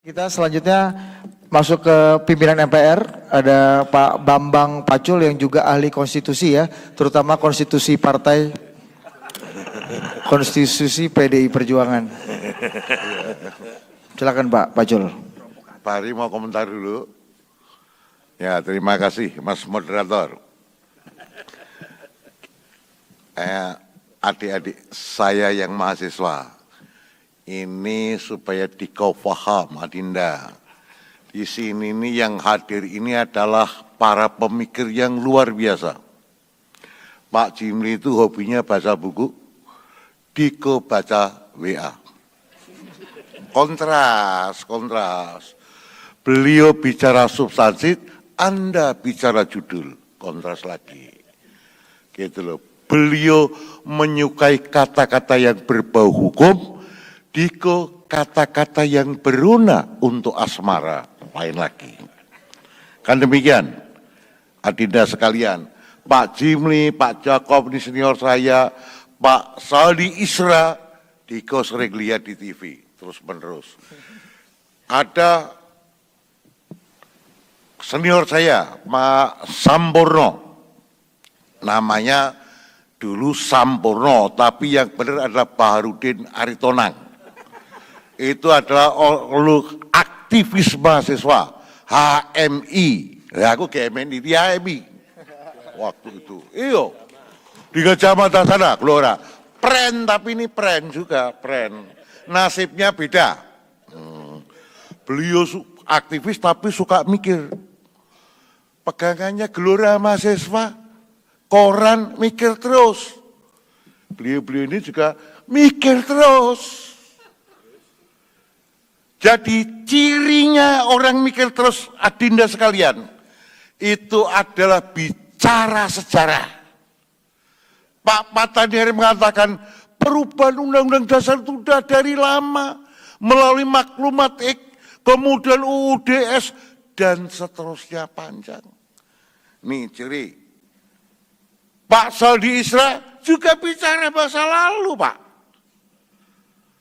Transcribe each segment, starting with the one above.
Kita selanjutnya masuk ke pimpinan MPR, ada Pak Bambang Pacul yang juga ahli konstitusi ya, terutama konstitusi partai, konstitusi PDI Perjuangan. Silakan Pak Pacul. Pak Hari mau komentar dulu. Ya, terima kasih Mas Moderator. Adik-adik saya yang mahasiswa, ini supaya dikau paham Adinda. Di sini ini yang hadir ini adalah para pemikir yang luar biasa. Pak Jimli itu hobinya baca buku, Diko baca WA. Kontras. Beliau bicara substansi, Anda bicara judul, kontras lagi. Gitu loh. Beliau menyukai kata-kata yang berbau hukum, Diko kata-kata yang beruna untuk asmara, lain lagi. Kan demikian, Adinda sekalian, Pak Jimli, Pak Jakob, ini senior saya, Pak Saldi Isra, Diko sering lihat di TV, terus menerus. Ada senior saya, Pak Sampurno, namanya dulu Sampurno, tapi yang benar adalah Baharudin Aritonang. Itu adalah aktivis mahasiswa, HMI. Ya, aku GMNI, di HMI. Waktu itu, iyo. Di Gajah Mada sana, Gelora. Pren, tapi ini pren juga, pren. Nasibnya beda. Beliau aktivis tapi suka mikir. Pegangannya Gelora mahasiswa, koran mikir terus. Beliau ini juga mikir terus. Jadi cirinya orang mikir terus, Adinda sekalian, itu adalah bicara sejarah. Pak Pataniari mengatakan perubahan Undang-Undang Dasar itu sudah dari lama, melalui maklumat kemudian UUDS, dan seterusnya panjang. Nih ciri. Pak Saldi Isra juga bicara masa lalu, Pak.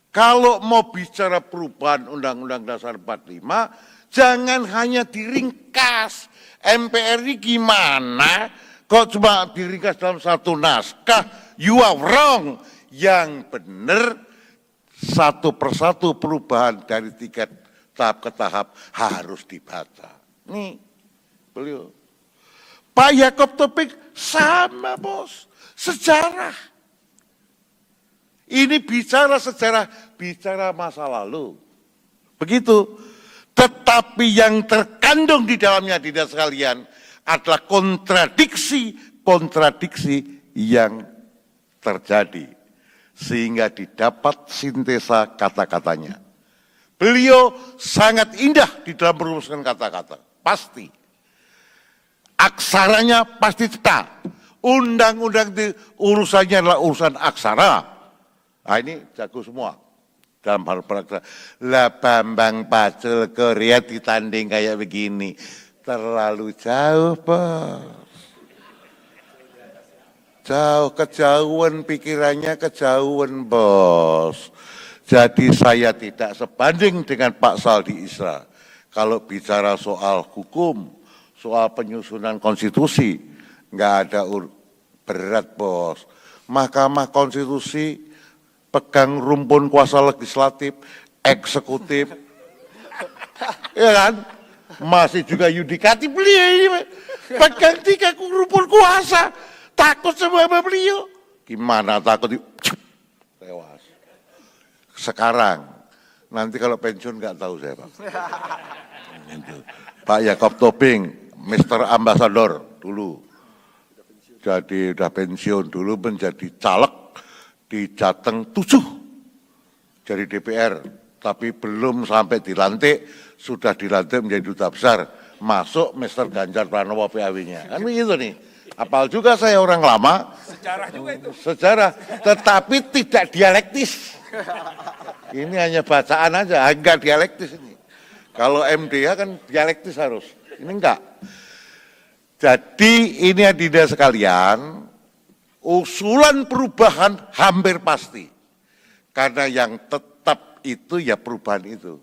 Kalau mau bicara perubahan Undang-Undang Dasar 45, jangan hanya diringkas. MPR ini gimana? Kok cuma diringkas dalam satu naskah? You are wrong. Yang benar satu persatu perubahan dari tingkat tahap ke tahap harus dibaca. Nih, beliau. Pak Yakob Topik sama bos, sejarah. Ini bicara sejarah, bicara masa lalu. Begitu. Tetapi yang terkandung di dalamnya tidak sekalian adalah kontradiksi yang terjadi. Sehingga didapat sintesa kata-katanya. Beliau sangat indah di dalam merumuskan kata-kata. Pasti. Aksaranya pasti cetak. Undang-undang itu urusannya adalah urusan aksara. Nah ini jago semua dalam hal peraksara. Lah Bambang Pacul Korea ditanding kayak begini. Terlalu jauh, Bos. Jauh, kejauhan pikirannya, kejauhan, Bos. Jadi saya tidak sebanding dengan Pak Saldi Isra. Kalau bicara soal hukum, soal penyusunan konstitusi, nggak ada berat, Bos. Mahkamah Konstitusi pegang rumpun kuasa legislatif, eksekutif, ya kan? Masih juga yudikatif beliau ini, pegang tiga rumpun kuasa, takut sama beliau. Gimana takut? Tewas. Sekarang, nanti kalau pensiun nggak tahu saya Pak. Pak Yakob Toping, Mr. Ambassador dulu, jadi udah pensiun dulu menjadi caleg di Jateng 7 dari DPR, tapi belum sampai dilantik, sudah dilantik menjadi duta besar, masuk Mr. Ganjar Pranowo PAW-nya. Kan begitu nih. Apal juga saya orang lama. Sejarah juga itu. Sejarah, tetapi tidak dialektis. Ini hanya bacaan aja, enggak dialektis ini. Kalau MDH kan dialektis harus, ini enggak. Jadi ini Adinda sekalian, usulan perubahan hampir pasti. Karena yang tetap itu ya perubahan itu.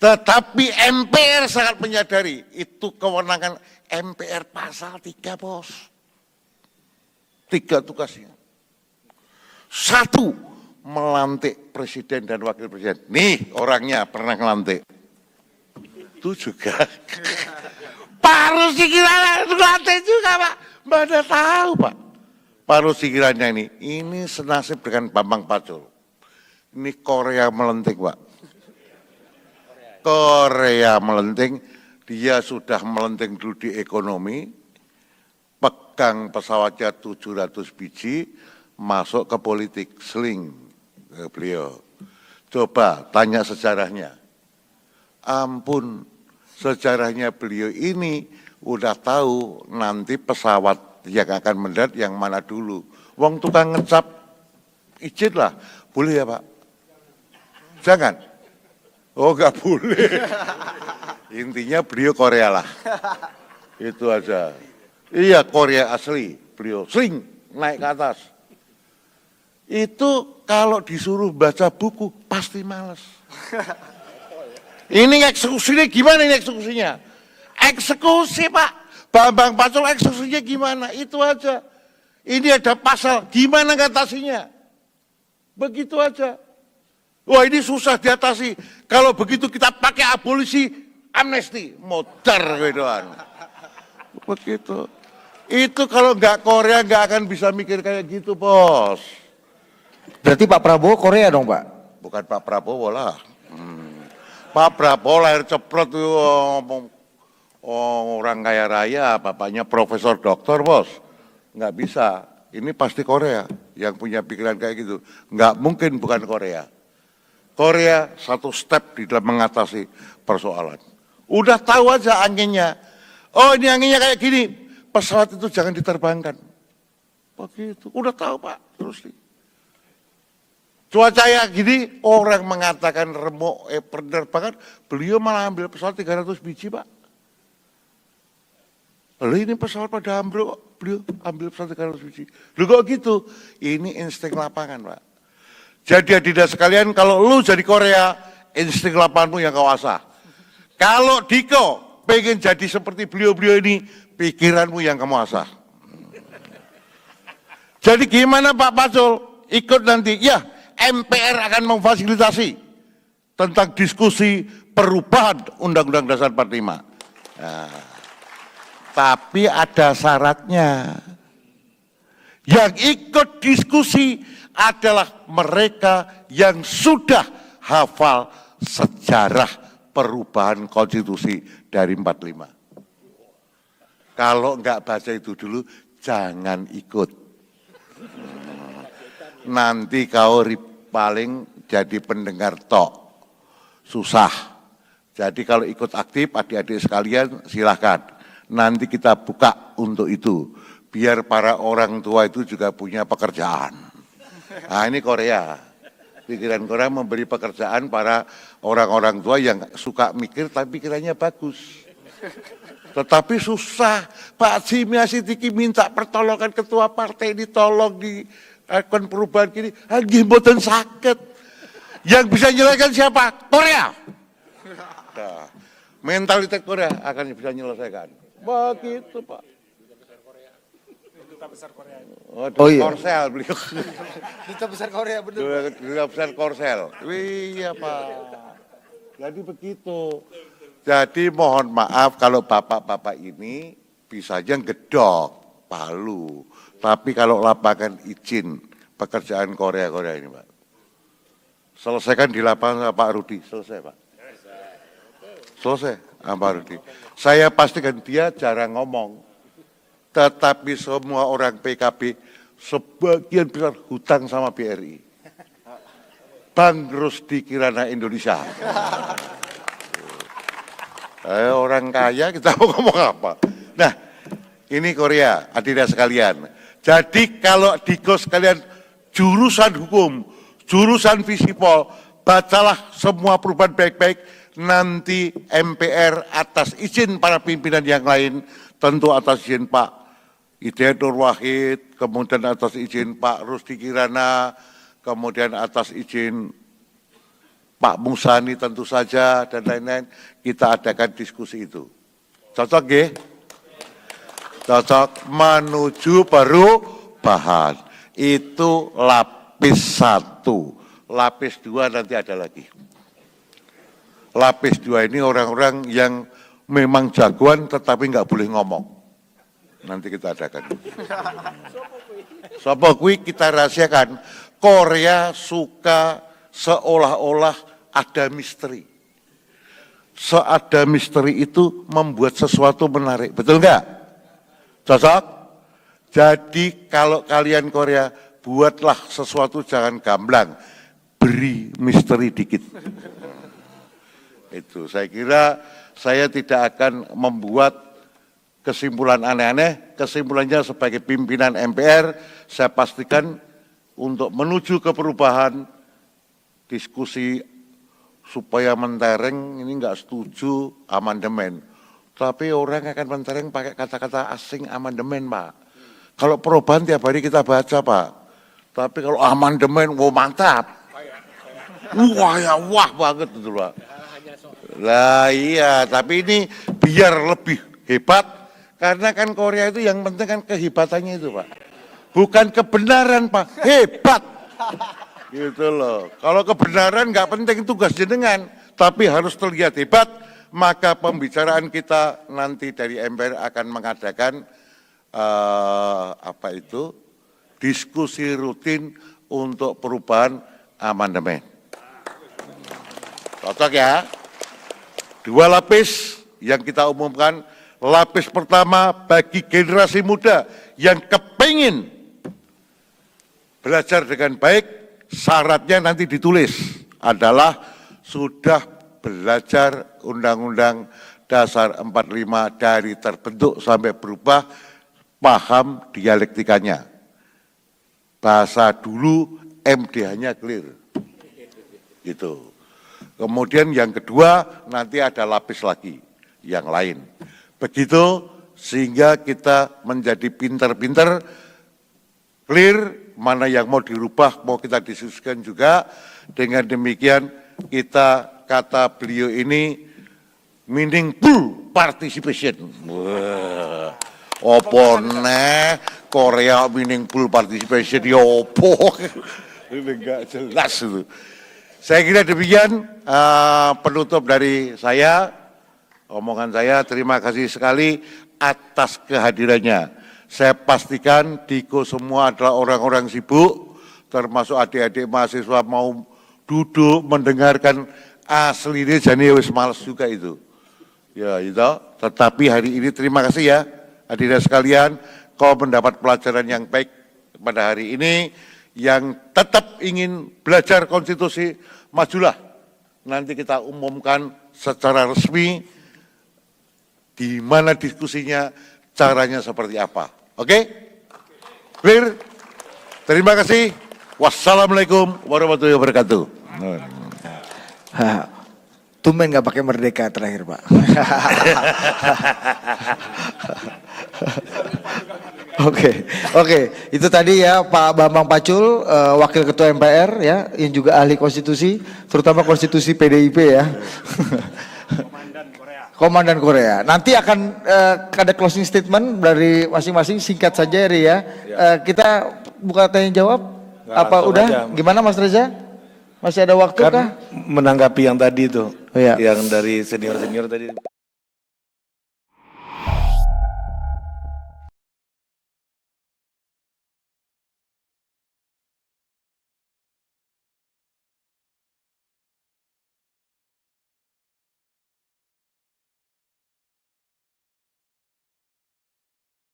Tetapi MPR sangat menyadari itu kewenangan MPR pasal 3, bos. 3 tugasnya. 1, melantik presiden dan wakil presiden. Nih orangnya pernah ngelantik. Itu juga. Pak Rusdi Kirana ngelantik juga, Pak. Mana tahu, Pak. Pak Rusdi Kirana ini senasib dengan Bambang Pacul. Ini Korea melenting, Pak. Korea melenting, dia sudah melenting dulu di ekonomi, pegang pesawatnya 700 biji, masuk ke politik, seling ke beliau. Coba tanya sejarahnya. Ampun, sejarahnya beliau ini udah tahu nanti pesawat yang akan mendarat yang mana dulu. Wong tukang ngecap, izin lah, boleh ya Pak? Jangan. Oh nggak boleh. Intinya beliau Korea lah. Itu aja. Iya Korea asli, beliau sering naik ke atas. Itu kalau disuruh baca buku pasti males. Ini eksekusinya gimana ini eksekusinya? Eksekusi Pak, Bambang Pacul eksekusinya gimana? Itu aja. Ini ada pasal, gimana ngatasinya? Begitu aja. Wah ini susah diatasi. Kalau begitu kita pakai abolisi amnesti, modar gitu-an. Begitu. Itu kalau nggak Korea nggak akan bisa mikir kayak gitu, bos. Berarti Pak Prabowo Korea dong, Pak? Bukan Pak Prabowo lah. Pak Prabowo lahir ceprot tuh orang kaya raya, bapaknya profesor doktor, bos. Nggak bisa. Ini pasti Korea yang punya pikiran kayak gitu. Nggak mungkin bukan Korea. Korea satu step di dalam mengatasi persoalan. Udah tahu aja anginnya. Oh ini anginnya kayak gini. Pesawat itu jangan diterbangkan. Begitu. Udah tahu Pak. Terus cuaca ya gini, orang mengatakan remuk penerbangan, beliau malah ambil pesawat 300 biji Pak. Lalu ini pesawat pada ambruk, beliau ambil pesawat 300 biji. Lalu kok gitu? Ini insting lapangan Pak. Jadi tidak sekalian kalau lu jadi Korea, insting lapanganmu yang kau asah. Kalau Diko pengen jadi seperti beliau-beliau ini, pikiranmu yang kamu asah. Jadi gimana Pak Pacul? Ikut nanti, ya MPR akan memfasilitasi tentang diskusi perubahan Undang-Undang Dasar 45. Nah, tapi ada syaratnya. Yang ikut diskusi adalah mereka yang sudah hafal sejarah perubahan konstitusi dari 45. Kalau enggak baca itu dulu, jangan ikut. Nanti kau paling jadi pendengar tok. Susah. Jadi kalau ikut aktif adik-adik sekalian silahkan. Nanti kita buka untuk itu. Biar para orang tua itu juga punya pekerjaan. Nah ini Korea. Pikiran Korea memberi pekerjaan para orang-orang tua yang suka mikir tapi pikirannya bagus. Tetapi susah. Pak Jimmy Asidiki minta pertolongan ketua partai ditolong di akun perubahan gini. Lagi mboten sakit. Yang bisa menyelesaikan siapa? Korea. Nah, mentalitas Korea akan bisa menyelesaikan. Begitu Pak. Duta besar Korea. Oh iya. Korsel beliau. Duta besar Korea benar. Duta besar Korsel. Iya Pak. Jadi begitu. Jadi mohon maaf kalau bapak-bapak ini bisa aja gedok Palu. Tapi kalau lapangan izin pekerjaan Korea ini Pak. Selesaikan di lapangan Pak Rudi. Selesai Pak. Selesai Pak Rudi. Saya pastikan dia jarang ngomong. Tetapi semua orang PKB sebagian besar hutang sama BRI. Bang Rusdi Kirana Indonesia. Orang kaya kita mau ngomong apa? Nah, ini Korea, adik-adik sekalian. Jadi kalau Diko sekalian jurusan hukum, jurusan Visipol, bacalah semua perubahan baik-baik. Nanti MPR atas izin para pimpinan yang lain, tentu atas izin Pak Hidayat Nur Wahid, kemudian atas izin Pak Rusdi Kirana, kemudian atas izin Pak Musani tentu saja, dan lain-lain, kita adakan diskusi itu. Cocok ya? Cocok menuju perubahan. Itu lapis 1. Lapis 2 nanti ada lagi. Lapis 2 ini orang-orang yang memang jagoan tetapi nggak boleh ngomong. Nanti kita adakan. Sopo kui kita rahasiakan. Korea suka seolah-olah ada misteri. Seada misteri itu membuat sesuatu menarik. Betul nggak? Cocok? Jadi kalau kalian Korea, buatlah sesuatu jangan gamblang. Beri misteri dikit. Itu saya kira saya tidak akan membuat kesimpulan aneh-aneh. Kesimpulannya sebagai pimpinan MPR, saya pastikan untuk menuju ke perubahan, diskusi supaya mentereng ini enggak setuju amandemen. Tapi orang akan mentereng pakai kata-kata asing amandemen, Pak. Kalau perubahan tiap hari kita baca, Pak. Tapi kalau amandemen, wow mantap. Wah ya wah banget itu, Pak. Lah iya, tapi ini biar lebih hebat, karena kan Korea itu yang penting kan kehebatannya itu, Pak. Bukan kebenaran, Pak, hebat. Gitu loh. Kalau kebenaran nggak penting tugas jenengan, tapi harus terlihat hebat, maka pembicaraan kita nanti dari MPR akan mengadakan diskusi rutin untuk perubahan amandemen. Cocok ya? 2 lapis yang kita umumkan. Lapis pertama bagi generasi muda yang kepingin belajar dengan baik, syaratnya nanti ditulis adalah sudah belajar Undang-Undang Dasar 45 dari terbentuk sampai berubah, paham dialektikanya. Bahasa dulu MDH-nya clear. Gitu. Kemudian yang kedua nanti ada lapis lagi yang lain. Begitu sehingga kita menjadi pinter-pinter, clear mana yang mau dirubah, mau kita diskusikan juga. Dengan demikian kita, kata beliau ini, meaningful participation. Wah, opo neh Korea meaningful participation, ya opo. Ini enggak jelas itu. Saya kira demikian penutup dari saya, omongan saya. Terima kasih sekali atas kehadirannya. Saya pastikan Diko semua adalah orang-orang sibuk, termasuk adik-adik mahasiswa mau duduk mendengarkan asli ini, jadi wis males juga itu. Ya itu, tetapi hari ini terima kasih ya hadirin sekalian, kau mendapat pelajaran yang baik pada hari ini. Yang tetap ingin belajar konstitusi, majulah. Nanti kita umumkan secara resmi di mana diskusinya, caranya seperti apa. Oke? Clear? Terima kasih. Wassalamualaikum warahmatullahi wabarakatuh. Tumben nggak pakai merdeka terakhir, Pak. Oke. Itu tadi ya Pak Bambang Pacul, Wakil Ketua MPR ya, yang juga ahli konstitusi, terutama konstitusi PDIP ya. Komandan Korea. Nanti akan ada closing statement dari masing-masing, singkat saja Ri ya. Kita buka tanya jawab. Apa udah? Aja. Gimana Mas Reza? Masih ada waktu kah? Menanggapi yang tadi itu, oh, iya. yang dari senior-senior tadi.